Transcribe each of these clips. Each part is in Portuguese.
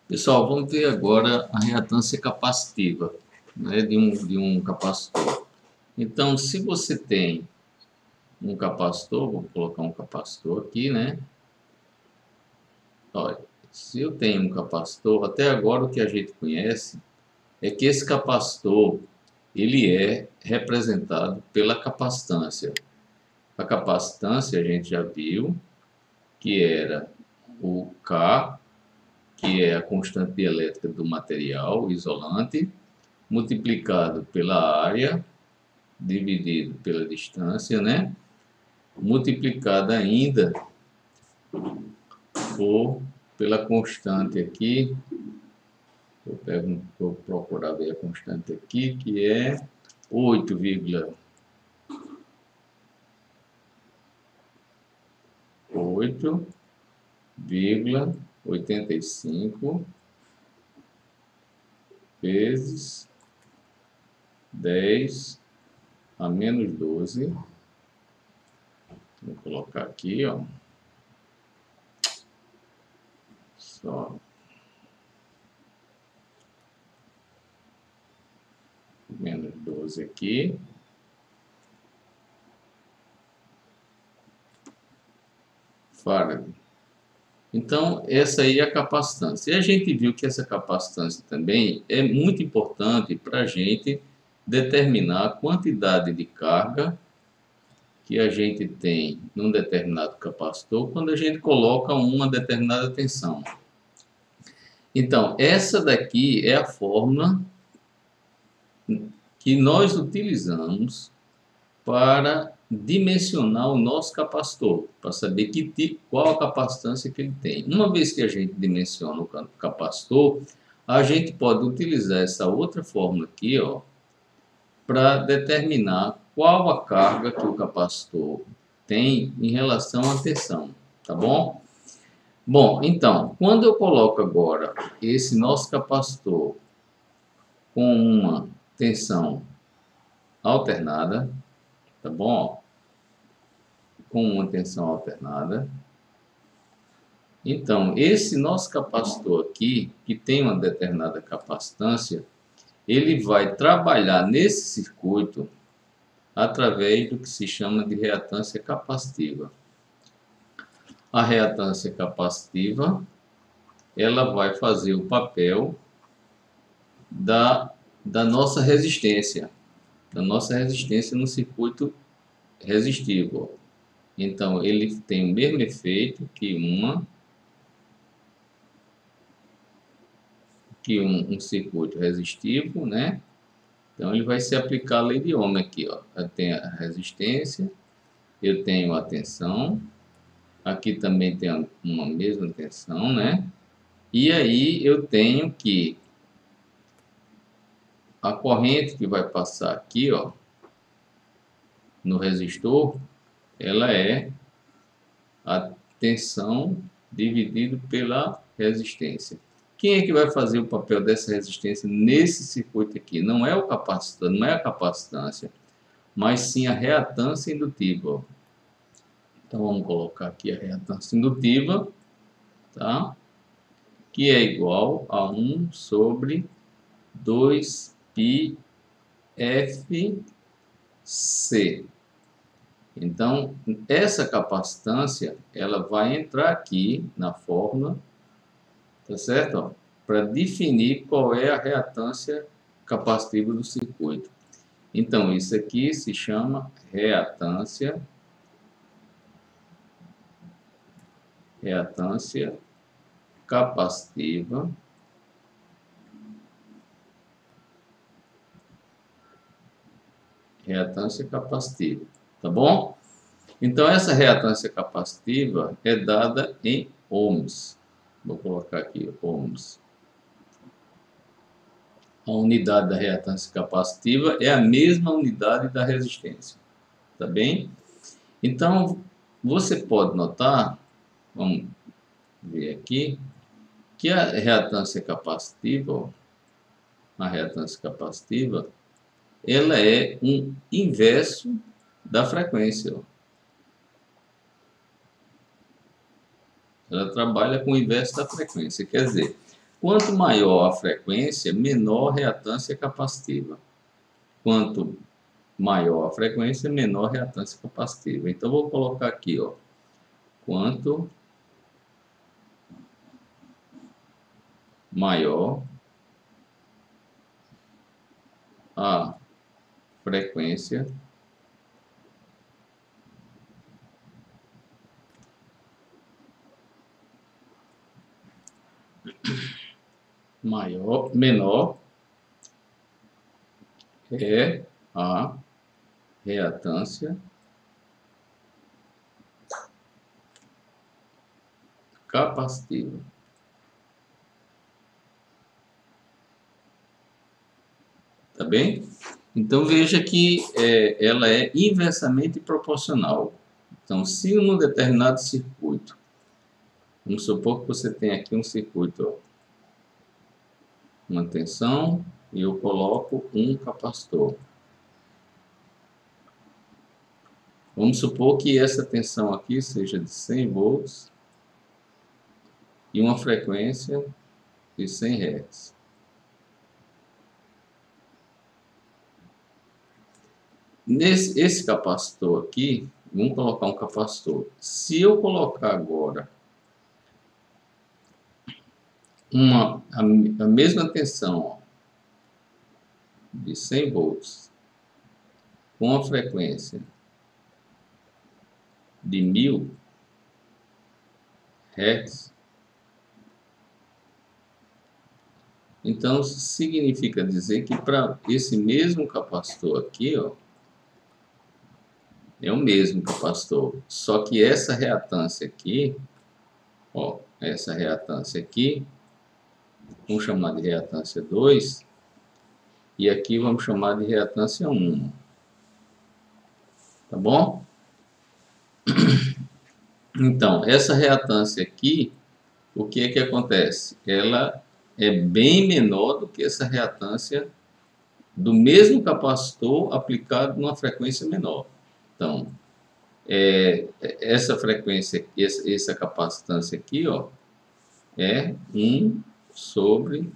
Pessoal, vamos ver agora a reatância capacitiva, né, de um capacitor. Então, se você tem um capacitor, vou colocar um capacitor aqui, né? Olha, se eu tenho um capacitor, até agora o que a gente conhece é que esse capacitor, ele é representado pela capacitância. A capacitância a gente já viu que era o K, que é a constante dielétrica do material, o isolante, multiplicado pela área, dividido pela distância, né? Multiplicado ainda pela constante aqui. Vou procurar ver a constante aqui, que é 8,85 vezes 10 a menos 12. Vou colocar aqui, ó. Só menos 12 aqui. Farad. Então, essa aí é a capacitância. E a gente viu que essa capacitância também é muito importante para a gente determinar a quantidade de carga que a gente tem num determinado capacitor quando a gente coloca uma determinada tensão. Então, essa daqui é a fórmula que nós utilizamos para dimensionar o nosso capacitor, para saber qual a capacitância que ele tem. Uma vez que a gente dimensiona o capacitor, a gente pode utilizar essa outra fórmula aqui, ó, para determinar qual a carga que o capacitor tem em relação à tensão, tá bom? Bom, então, quando eu coloco agora esse nosso capacitor com uma tensão alternada, tá bom? Com uma tensão alternada. Então, esse nosso capacitor aqui, que tem uma determinada capacitância, ele vai trabalhar nesse circuito através do que se chama de reatância capacitiva. A reatância capacitiva, ela vai fazer o papel da nossa resistência no circuito resistivo. Então, ele tem o mesmo efeito que um circuito resistivo, né? Então, ele vai se aplicar a lei de Ohm aqui, ó. Eu tenho a resistência, eu tenho a tensão, aqui também tem uma mesma tensão, né? E aí eu tenho que a corrente que vai passar aqui, ó, no resistor, ela é a tensão dividido pela resistência. Quem é que vai fazer o papel dessa resistência nesse circuito aqui? Não é o capacitor, não é a capacitância, mas sim a reatância indutiva. Então vamos colocar aqui a reatância indutiva, tá? Que é igual a 1 sobre 2πfc. Então, essa capacitância, ela vai entrar aqui na fórmula, tá certo? Para definir qual é a reatância capacitiva do circuito. Então, isso aqui se chama reatância capacitiva. Reatância capacitiva, tá bom? Então, essa reatância capacitiva é dada em ohms. Vou colocar aqui ohms. A unidade da reatância capacitiva é a mesma unidade da resistência, tá bem? Então, você pode notar, vamos ver aqui, que a reatância capacitiva, ela é um inverso da frequência. Ela trabalha com o inverso da frequência, quer dizer, Quanto maior a frequência, menor a reatância capacitiva. Quanto maior a frequência, menor a reatância capacitiva. Então, vou colocar aqui, ó, quanto maior a frequência, menor é a reatância capacitiva. Tá bem? Então veja que ela é inversamente proporcional. Então, se num determinado circuito, vamos supor que você tem aqui um circuito, ó, uma tensão, e eu coloco um capacitor. Vamos supor que essa tensão aqui seja de 100 volts e uma frequência de 100 Hz. Esse capacitor aqui, vamos colocar um capacitor. Se eu colocar agora a mesma tensão, ó, de 100 volts com a frequência de 1000 Hz, então significa dizer que para esse mesmo capacitor aqui, ó, é o mesmo capacitor, só que essa reatância aqui, ó, essa reatância aqui, vamos chamar de reatância 2, e aqui vamos chamar de reatância 1. Tá bom? Então, essa reatância aqui, o que é que acontece? Ela é bem menor do que essa reatância do mesmo capacitor aplicado numa frequência menor. Então, essa frequência, essa capacitância aqui, ó, é 1 sobre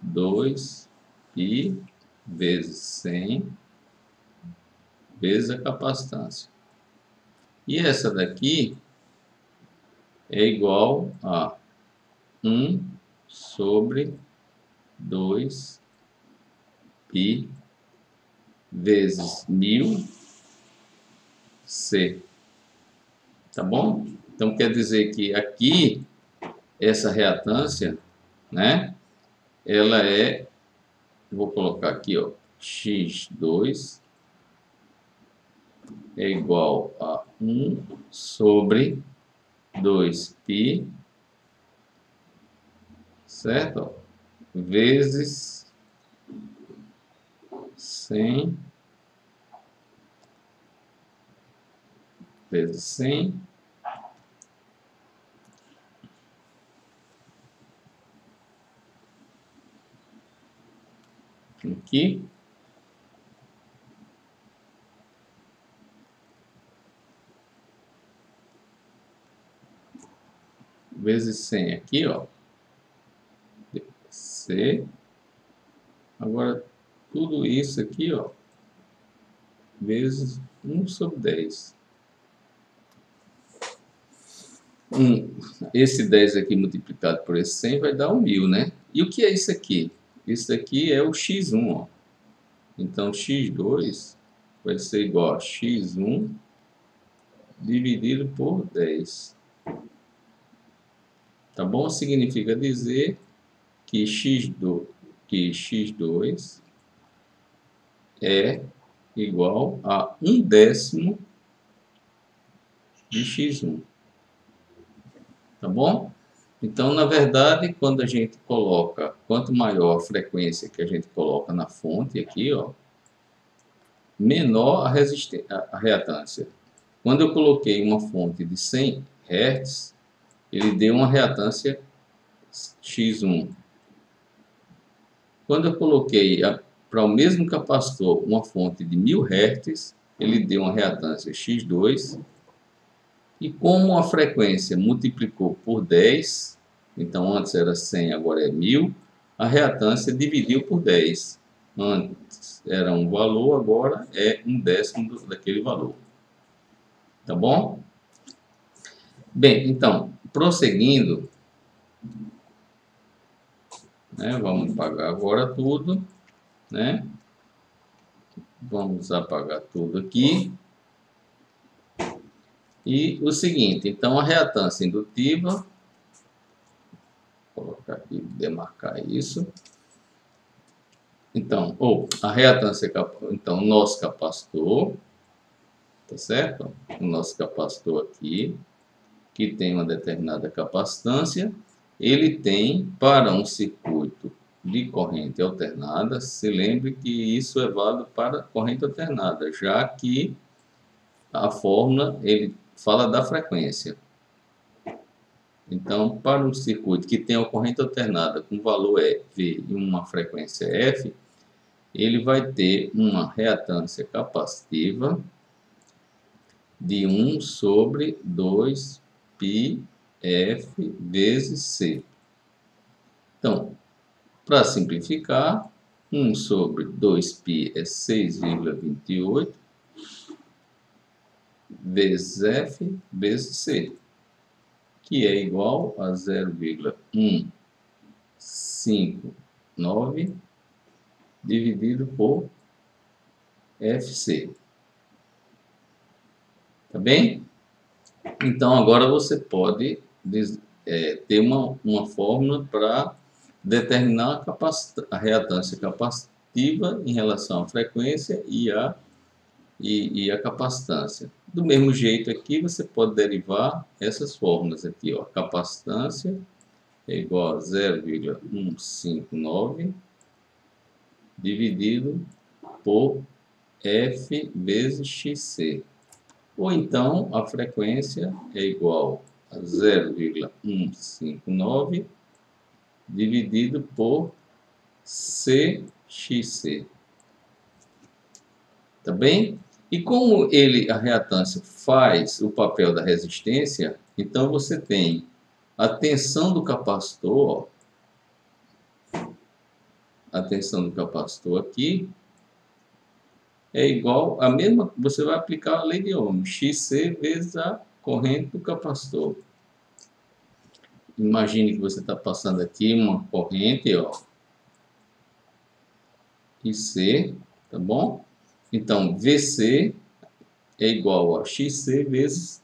2π vezes 100 vezes a capacitância. E essa daqui é igual a 1 sobre 2π vezes 1000 C. Tá bom? Então quer dizer que aqui essa reatância, né? Ela é, vou colocar aqui, ó, x2 é igual a 1 sobre 2π, certo? Vezes 100 vezes 100 aqui vezes 100 aqui, ó, C. Agora tudo isso aqui, ó, vezes 1 sobre 10. Esse 10 aqui multiplicado por esse 100 vai dar 1000, né? E o que é isso aqui? Isso aqui é o x1, ó. Então, x2 vai ser igual a x1 dividido por 10. Tá bom? Significa dizer que x2 é igual a 1/10 de x1. Tá bom? Então, na verdade, quando a gente coloca, quanto maior a frequência que a gente coloca na fonte aqui, ó, menor a reatância. Quando eu coloquei uma fonte de 100 Hz, ele deu uma reatância x1. Quando eu coloquei para o mesmo capacitor uma fonte de 1000 Hz, ele deu uma reatância x2. E como a frequência multiplicou por 10, Então, antes era 100, agora é 1000. A reatância dividiu por 10. Antes era um valor, agora é 1/10 daquele valor. Tá bom? Bem, então, prosseguindo, né, vamos apagar agora tudo, né? Vamos apagar tudo aqui. E o seguinte, então a reatância indutiva, vou colocar aqui, demarcar isso. Então, a reatância, então, o nosso capacitor, tá certo? O nosso capacitor aqui, que tem uma determinada capacitância, ele tem, para um circuito de corrente alternada, se lembre que isso é válido para corrente alternada, já que a fórmula, ele fala da frequência. Então, para um circuito que tem a corrente alternada com valor V e uma frequência F, ele vai ter uma reatância capacitiva de 1 sobre 2πf vezes C. Então, para simplificar, 1 sobre 2π é 6,28 vezes F vezes C, que é igual a 0,159 dividido por FC. Tá bem? Então, agora você pode ter uma fórmula para determinar a reatância capacitiva em relação à frequência e a capacitância. Do mesmo jeito aqui, você pode derivar essas fórmulas aqui, ó. Capacitância é igual a 0,159 dividido por F vezes XC. Ou então, a frequência é igual a 0,159 dividido por CXC. Tá bem? E como a reatância faz o papel da resistência, então você tem a tensão do capacitor, a tensão do capacitor aqui, é igual a mesma, você vai aplicar a lei de Ohm, XC vezes a corrente do capacitor. Imagine que você está passando aqui uma corrente, ó, IC, tá bom? Então, VC é igual a XC vezes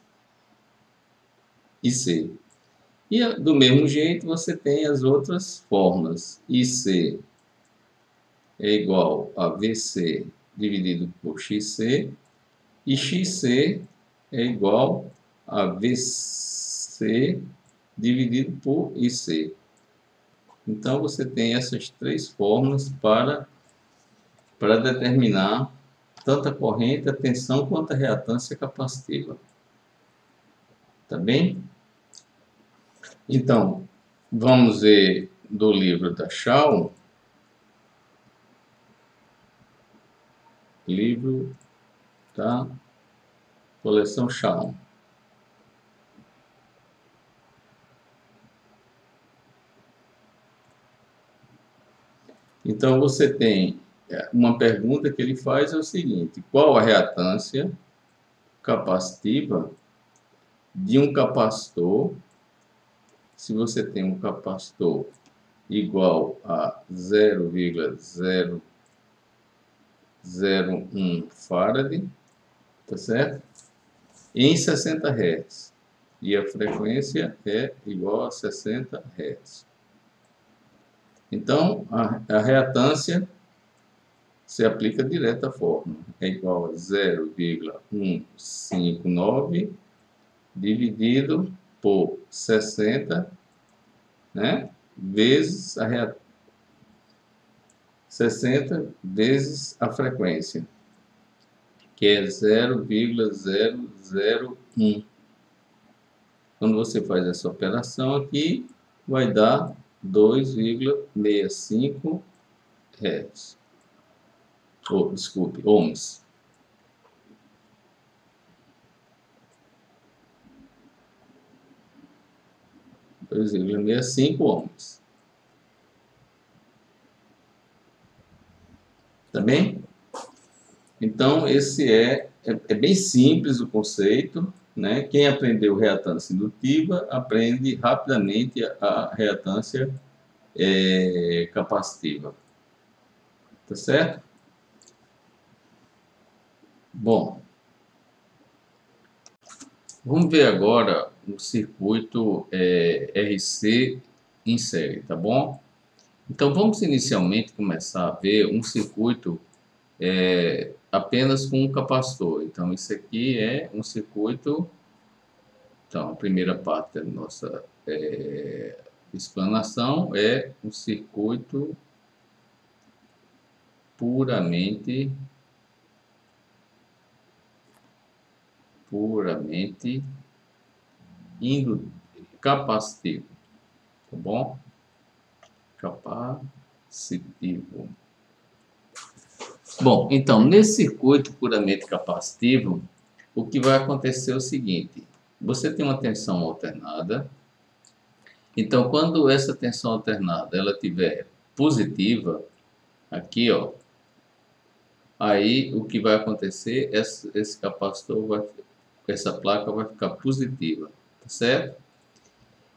IC. E do mesmo jeito você tem as outras fórmulas. IC é igual a VC dividido por XC. E XC é igual a VC dividido por IC. Então, você tem essas três fórmulas para determinar tanto a corrente, a tensão, quanto a reatância capacitiva. Tá bem? Então, vamos ver do livro da Shaw. Livro da coleção Shaw. Então, você tem uma pergunta que ele faz é o seguinte: qual a reatância capacitiva de um capacitor, se você tem um capacitor igual a 0,001 farad, tá certo? Em 60 Hz. E a frequência é igual a 60 Hz. Então, a reatância se aplica direto à fórmula. É igual a 0,159 dividido por 60, né? Vezes 60 vezes a frequência, que é 0,001. Quando você faz essa operação aqui, vai dar 2,65 Hz. Desculpe, ohms. 2,65 ohms. Tá bem? Então, esse é bem simples o conceito, né? Quem aprendeu reatância indutiva aprende rapidamente a reatância capacitiva. Tá certo? Bom, vamos ver agora o circuito RC em série, tá bom? Então, vamos inicialmente começar a ver um circuito apenas com um capacitor. Então, isso aqui é um circuito. Então, a primeira parte da nossa explanação é um circuito puramente capacitivo, tá bom? Capacitivo. Bom, então, nesse circuito puramente capacitivo, o que vai acontecer é o seguinte: você tem uma tensão alternada. Então, quando essa tensão alternada ela tiver positiva, aqui, ó, aí o que vai acontecer, esse capacitor essa placa vai ficar positiva, tá certo?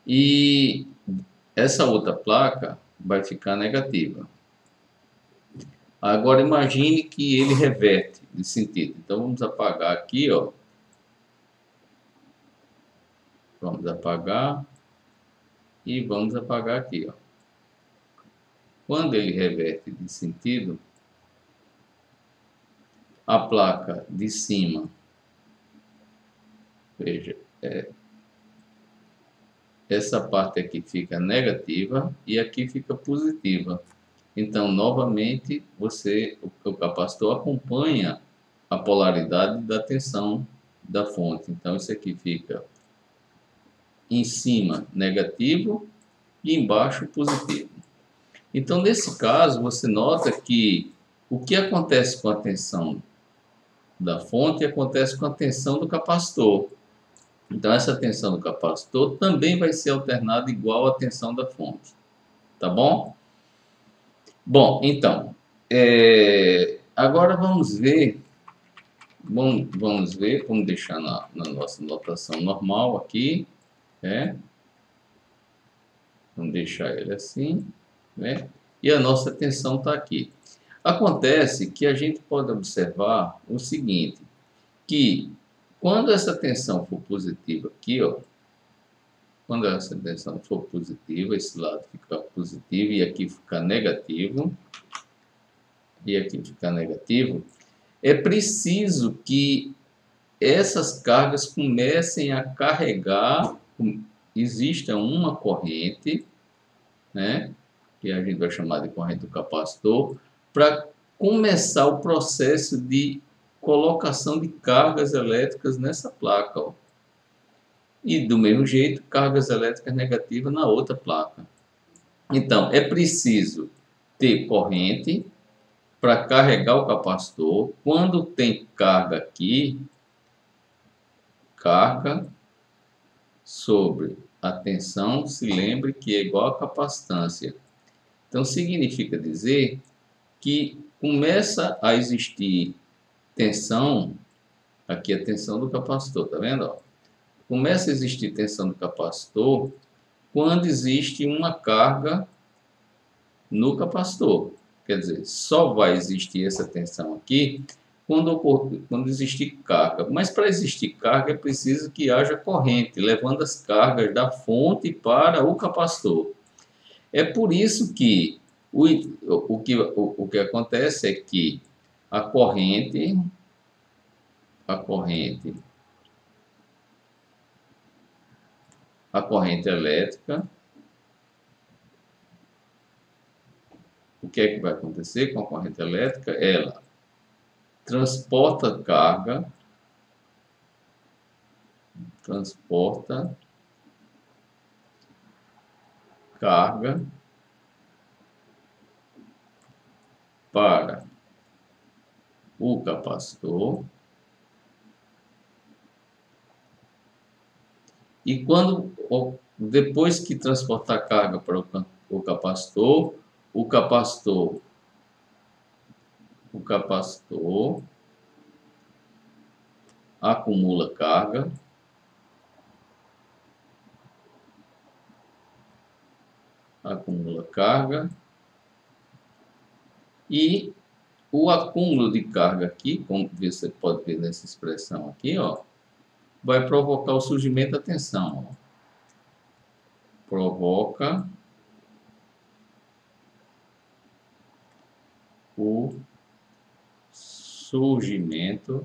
E essa outra placa vai ficar negativa. Agora imagine que ele reverte de sentido. Então vamos apagar aqui, ó. Vamos apagar e vamos apagar aqui, ó. Quando ele reverte de sentido, a placa de cima, veja, essa parte aqui fica negativa e aqui fica positiva. Então, novamente, o capacitor acompanha a polaridade da tensão da fonte. Então, isso aqui fica em cima negativo e embaixo positivo. Então, nesse caso, você nota que o que acontece com a tensão da fonte acontece com a tensão do capacitor. Então, essa tensão do capacitor também vai ser alternada igual à tensão da fonte. Tá bom? Bom, então, agora vamos ver, vamos deixar na nossa notação normal aqui, vamos deixar ele assim, né? E a nossa tensão está aqui. Acontece que a gente pode observar o seguinte, que quando essa tensão for positiva aqui, ó, quando essa tensão for positiva, esse lado ficar positivo e aqui ficar negativo, é preciso que essas cargas comecem a carregar, exista uma corrente, né, que a gente vai chamar de corrente do capacitor, para começar o processo de colocação de cargas elétricas nessa placa, ó. E do mesmo jeito, cargas elétricas negativas na outra placa. Então, é preciso ter corrente para carregar o capacitor. Quando tem carga aqui, carga sobre a tensão, se lembre que é igual a capacitância. Então, significa dizer que começa a existir tensão, aqui a tensão do capacitor, tá vendo? Ó? Começa a existir tensão do capacitor quando existe uma carga no capacitor. Quer dizer, só vai existir essa tensão aqui quando existir carga. Mas para existir carga é preciso que haja corrente, levando as cargas da fonte para o capacitor. É por isso que o que acontece é que a corrente elétrica, o que é que vai acontecer com a corrente elétrica? Ela transporta carga para o capacitor. E quando depois que transportar carga para o capacitor, o capacitor acumula carga, e o acúmulo de carga aqui, como você pode ver nessa expressão aqui, ó, vai provocar o surgimento da tensão. Ó. Provoca o surgimento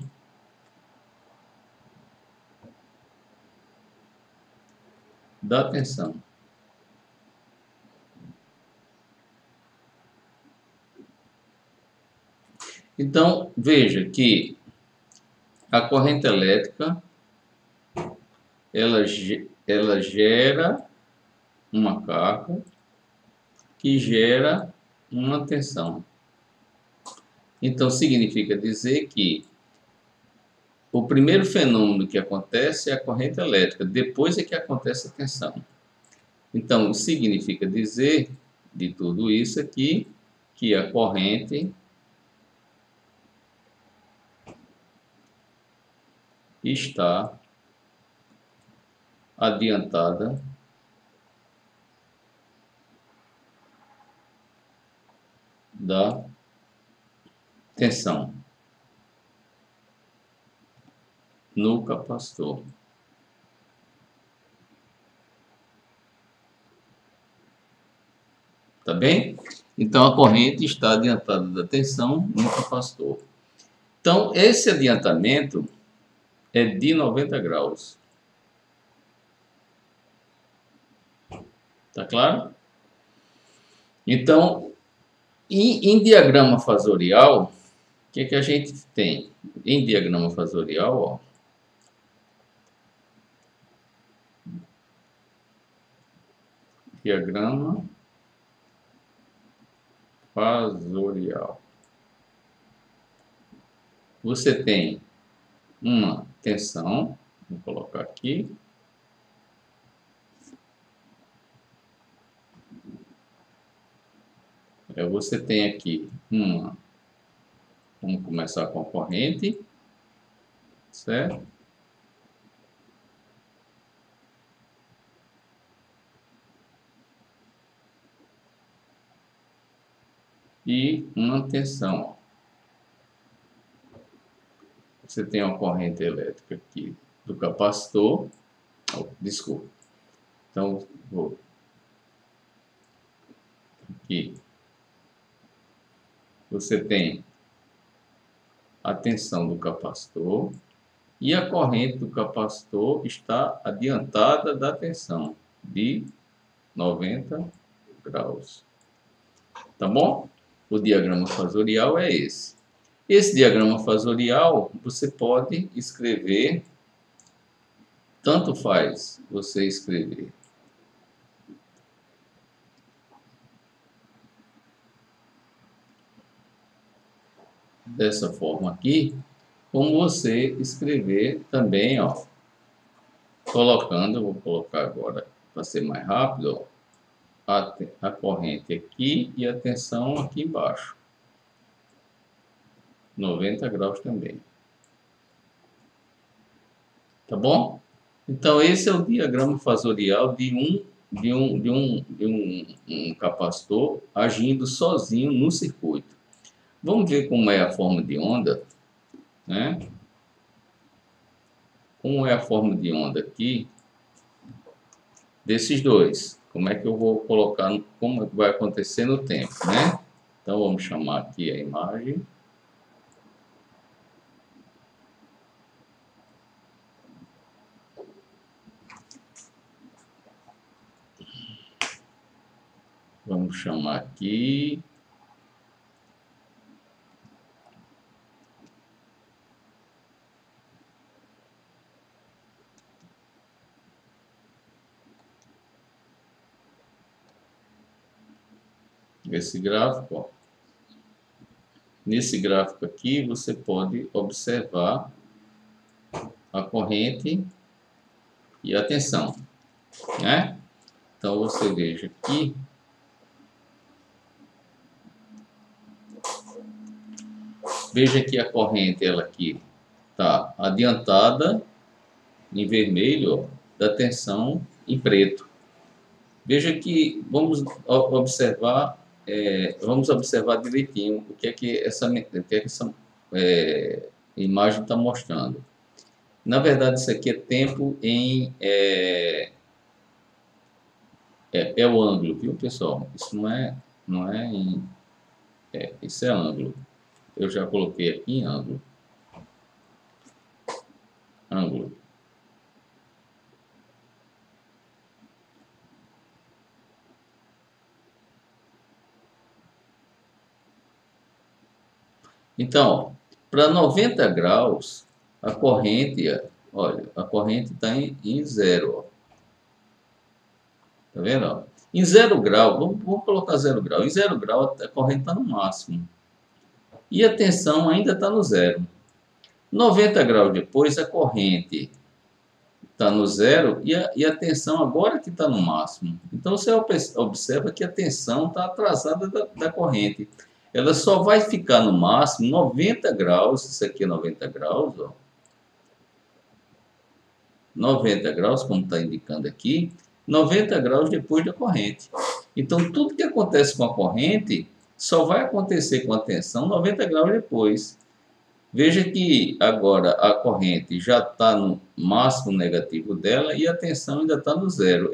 da tensão. Então, veja que a corrente elétrica ela gera uma carga que gera uma tensão. Então, significa dizer que o primeiro fenômeno que acontece é a corrente elétrica, depois é que acontece a tensão. Então, significa dizer de tudo isso aqui que a corrente está adiantada da tensão no capacitor. Tá bem? Então, a corrente está adiantada da tensão no capacitor. Então, esse adiantamento é de 90 graus. Tá claro? Então, em diagrama fasorial, o que a gente tem? Em diagrama fasorial, ó, diagrama fasorial. Você tem uma tensão, vou colocar aqui. Você tem aqui uma, vamos começar com a corrente, certo? E uma tensão. Você tem uma corrente elétrica aqui do capacitor. Oh, desculpa. Então, vou aqui. Você tem a tensão do capacitor e a corrente do capacitor está adiantada da tensão de 90 graus. Tá bom? O diagrama fasorial é esse. Esse diagrama fasorial você pode escrever, tanto faz você escrever dessa forma aqui, como você escrever também, ó, colocando, eu vou colocar agora para ser mais rápido, ó, a corrente aqui e a tensão aqui embaixo. 90 graus também. Tá bom? Então, esse é o diagrama fasorial de um capacitor agindo sozinho no circuito. Vamos ver como é a forma de onda, né? Como é a forma de onda aqui desses dois? Como é que eu vou colocar, como vai acontecer no tempo, né? Então, vamos chamar aqui a imagem. Vamos chamar aqui esse gráfico, ó. Nesse gráfico aqui você pode observar a corrente e a tensão, né? Então você veja aqui, veja que a corrente, ela aqui está adiantada em vermelho, ó, da tensão em preto. Veja que vamos observar direitinho o que é que essa imagem está mostrando. Na verdade, isso aqui é tempo em é o ângulo, viu, pessoal? Isso não é em isso é ângulo. Eu já coloquei aqui em ângulo. Ângulo. Então, para 90 graus, a corrente, olha, a corrente está em zero, ó. Tá vendo? Ó? Em 0 grau, vamos colocar 0 grau. Em 0 grau, a corrente está no máximo. E a tensão ainda está no zero. 90 graus depois, a corrente está no zero e a tensão agora que está no máximo. Então, você observa que a tensão está atrasada da corrente. Ela só vai ficar no máximo 90 graus, isso aqui é 90 graus, ó. 90 graus, como está indicando aqui, 90 graus depois da corrente. Então, tudo que acontece com a corrente só vai acontecer com a tensão 90 graus depois. Veja que agora a corrente já está no máximo negativo dela e a tensão ainda está no zero.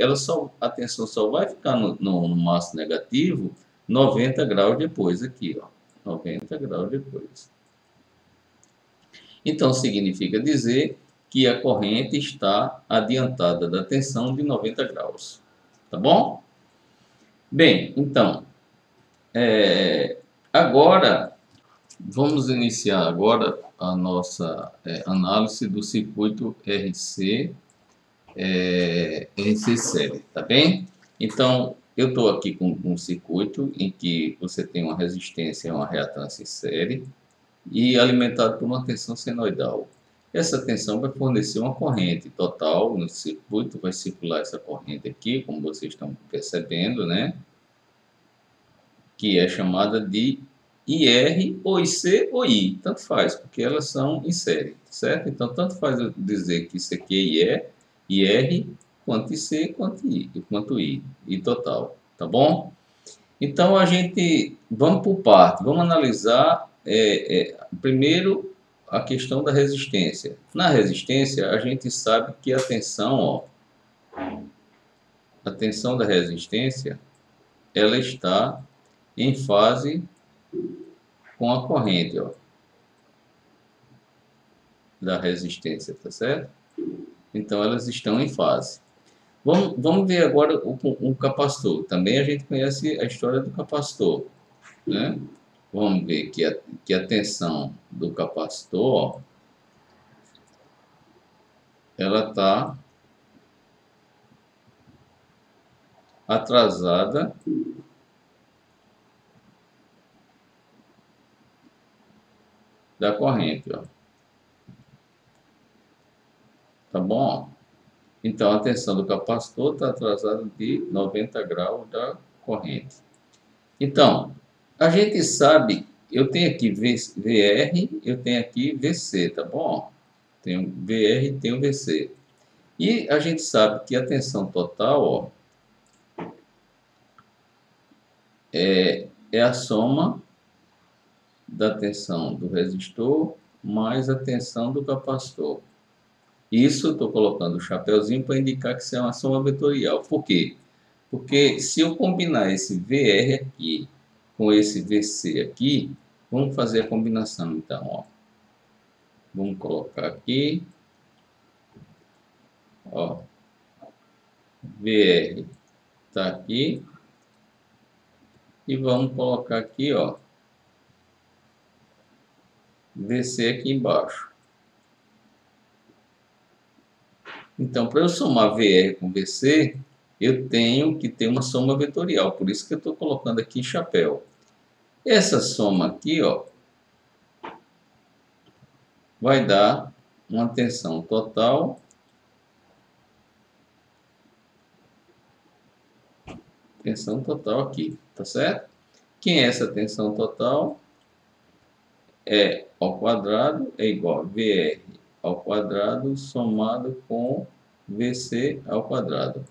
A tensão só vai ficar no máximo negativo 90 graus depois aqui, ó. 90 graus depois. Então, significa dizer que a corrente está adiantada da tensão de 90 graus. Tá bom? Bem, então, agora, vamos iniciar agora a nossa análise do circuito RC série, tá bem? Então, eu estou aqui com um circuito em que você tem uma resistência e uma reatância em série e alimentado por uma tensão senoidal. Essa tensão vai fornecer uma corrente total no circuito, vai circular essa corrente aqui, como vocês estão percebendo, né? Que é chamada de IR ou IC ou I, tanto faz, porque elas são em série, certo? Então, tanto faz eu dizer que isso aqui é IR, quanto IC, quanto I total, tá bom? Então, vamos por parte, vamos analisar primeiro a questão da resistência. Na resistência, a gente sabe que a tensão da resistência, ela está em fase com a corrente, ó, da resistência, tá certo? Então, elas estão em fase. Vamos ver agora o capacitor. Também a gente conhece a história do capacitor, né? Vamos ver que a tensão do capacitor, ó, ela está atrasada da corrente, ó. Tá bom? Então, a tensão do capacitor está atrasada de 90 graus da corrente. Então, a gente sabe, eu tenho aqui VR, eu tenho aqui VC, tá bom? Tenho VR e tenho VC. E a gente sabe que a tensão total, ó, é a soma da tensão do resistor mais a tensão do capacitor. Isso, estou colocando o chapeuzinho para indicar que isso é uma soma vetorial. Por quê? Porque se eu combinar esse VR aqui com esse VC aqui, vamos fazer a combinação então, ó. Vamos colocar aqui, ó, VR está aqui, e vamos colocar aqui, ó, VC aqui embaixo. Então, para eu somar VR com VC, eu tenho que ter uma soma vetorial, por isso que eu estou colocando aqui chapéu. Essa soma aqui, ó, vai dar uma tensão total Tensão total aqui, tá certo? Quem é essa tensão total? E ao quadrado é igual a VR ao quadrado somado com VC ao quadrado.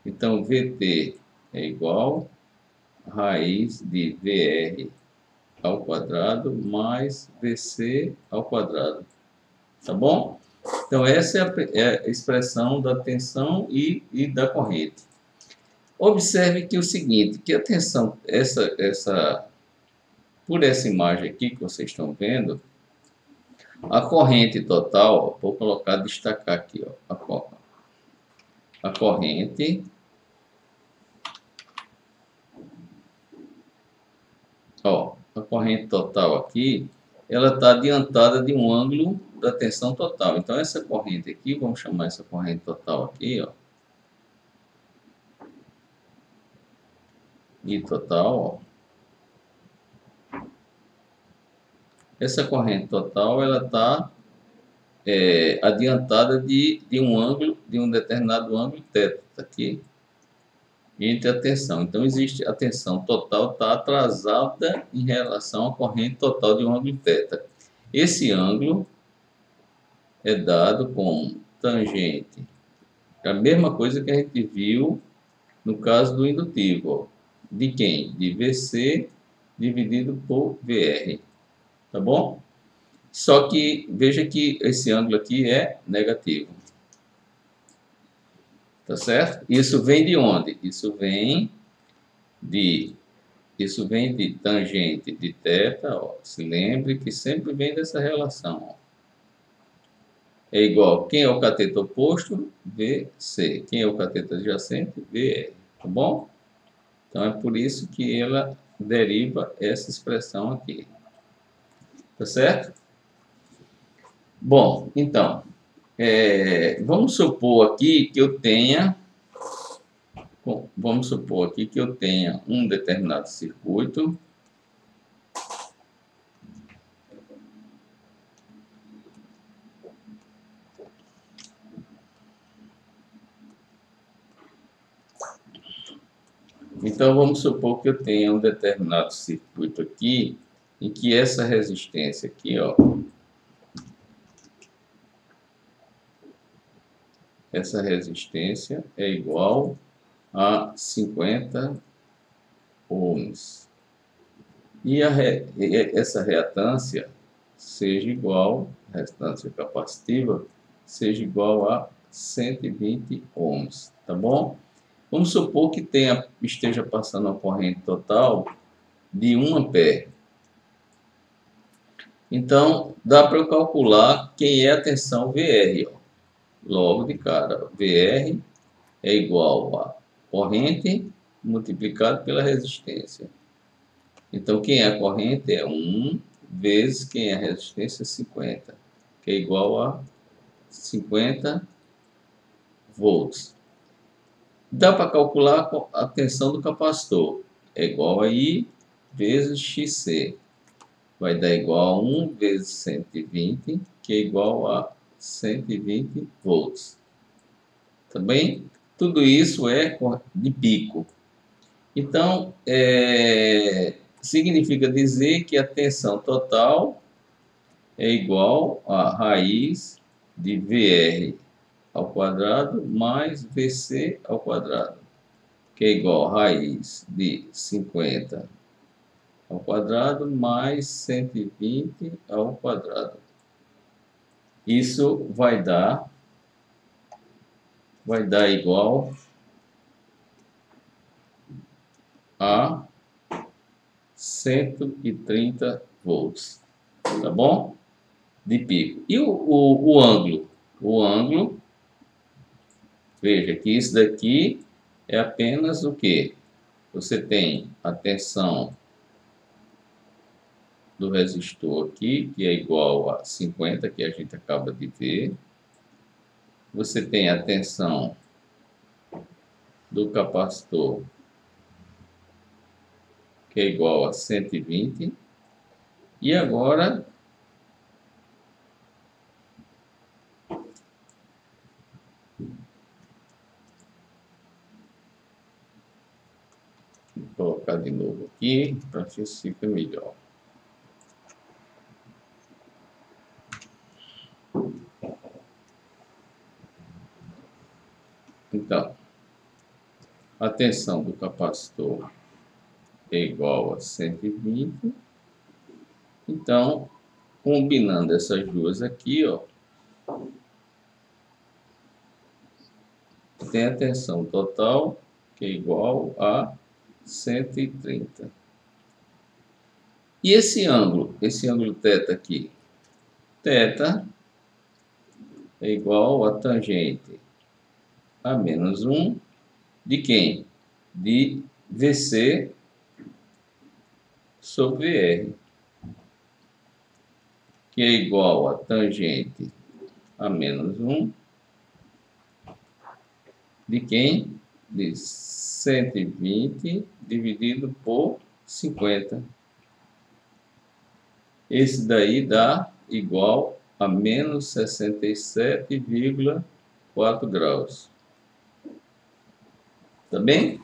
Então, VT é igual a raiz de VR ao quadrado mais VC ao quadrado. Tá bom? Então, essa é a expressão da tensão e da corrente. Observe que o seguinte, que a tensão, por essa imagem aqui que vocês estão vendo, a corrente total, ó, vou colocar, destacar aqui, ó, a corrente, ó, a corrente total aqui, ela está adiantada de um ângulo da tensão total. Então, essa corrente aqui, vamos chamar essa corrente total aqui, ó, I total, ó. Essa corrente total, ela está adiantada de um ângulo, de um determinado ângulo θ, aqui, entre a tensão. Então, existe a tensão total está atrasada em relação à corrente total de um ângulo θ. Esse ângulo é dado como tangente. É a mesma coisa que a gente viu no caso do indutivo. Ó. De quem? De VC dividido por VR. Tá bom? Só que veja que esse ângulo aqui é negativo. Tá certo? Isso vem de onde? Isso vem de tangente de θ, ó. Se lembre que sempre vem dessa relação. Ó. É igual, quem é o cateto oposto? VC. Quem é o cateto adjacente? VR. Tá bom? Então, é por isso que ela deriva essa expressão aqui. Tá certo? Bom, então, vamos supor aqui que eu tenha... Bom, vamos supor aqui que eu tenha um determinado circuito. Então, vamos supor que eu tenha um determinado circuito aqui, em que essa resistência aqui, ó, essa resistência é igual a 50 ohms. E essa reatância seja igual, reatância capacitiva, seja igual a 120 ohms, tá bom? Vamos supor que esteja passando uma corrente total de 1 ampere. Então, dá para eu calcular quem é a tensão VR. Ó. Logo de cara, VR é igual a corrente multiplicado pela resistência. Então, quem é a corrente é 1 vezes quem é a resistência, 50, que é igual a 50 volts. Dá para calcular a tensão do capacitor. É igual a I vezes XC. Vai dar igual a 1 vezes 120, que é igual a 120 volts. Tá bem? Tudo isso é de pico. Então, significa dizer que a tensão total é igual a raiz de VR ao quadrado mais VC ao quadrado, que é igual a raiz de 50 ao quadrado mais 120 ao quadrado. Isso vai dar igual a 130 volts, tá bom? De pico. E o ângulo? O ângulo, veja que isso daqui é apenas o que? Você tem a tensão do resistor aqui, que é igual a 50, que a gente acaba de ver. Você tem a tensão do capacitor, que é igual a 120. E agora, aqui para ver se fica melhor. Então, a tensão do capacitor é igual a 120. Então, combinando essas duas aqui, ó, tem a tensão total, que é igual a 130. E esse ângulo θ aqui? Θ é igual a tangente a menos 1 de quem? De VC sobre R, que é igual a tangente a menos 1 de quem? De 120 dividido por 50. Esse daí dá igual a menos 67,4 graus. Tá bem?